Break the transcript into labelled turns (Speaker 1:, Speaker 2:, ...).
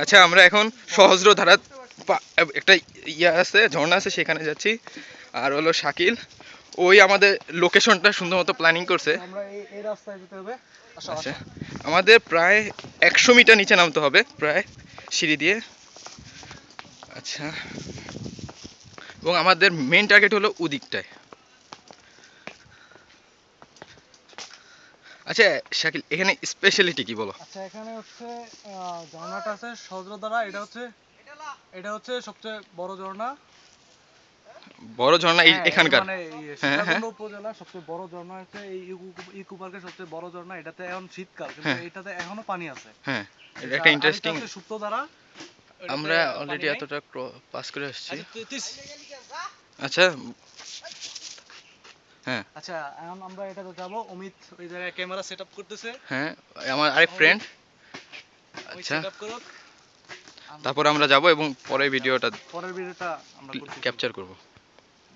Speaker 1: আচ্ছা আমরা এখন সহস্রধারা একটা ইয়া আছে, ঝর্ণা আছে, সেখানে যাচ্ছি। আর হলো শাকিল, ওই আমাদের লোকেশনটা সুন্দর মতো প্ল্যানিং করছে।
Speaker 2: আমরা এই রাস্তায় যেতে হবে।
Speaker 1: আচ্ছা আমাদের প্রায় 100 মিটার নিচে নামতে হবে প্রায় সিঁড়ি দিয়ে। আচ্ছা এবং আমাদের মেন টার্গেট হলো ওদিকটায়। আচ্ছা শাকিল, এখানে স্পেশালিটি কি বলো?
Speaker 2: আচ্ছা এখানে হচ্ছে ঝর্ণাটা আছে সহস্রধারা, এটা হচ্ছে সবচেয়ে বড় ঝর্ণা।
Speaker 1: বড় ঝর্ণা এখানকার?
Speaker 2: মানে
Speaker 1: হ্যাঁ হ্যাঁ
Speaker 2: সীতাকুণ্ড উপজেলার সবচেয়ে বড় ঝর্ণা হচ্ছে এই ইকো পার্কের সবচেয়ে বড় ঝর্ণা। এটাতে এখন শীতকাল, কিন্তু
Speaker 1: হ্যাঁ
Speaker 2: এটাতে এখনো পানি আছে।
Speaker 1: হ্যাঁ, এটা একটা ইন্টারেস্টিং।
Speaker 2: সুপ্তধারা,
Speaker 1: আমরা অলরেডি এতটা পাস করে আসছি। আচ্ছা হ্যাঁ
Speaker 2: আচ্ছা এখন আমরা এটাতে যাব। অমিত ওই জায়গায় ক্যামেরা সেটআপ করতেছে।
Speaker 1: হ্যাঁ, আমার আরেক ফ্রেন্ড। আচ্ছা
Speaker 2: সেটআপ করুক,
Speaker 1: তারপর আমরা যাব এবং পরের ভিডিওটা
Speaker 2: আমরা করতেছি।
Speaker 1: ক্যাপচার করব।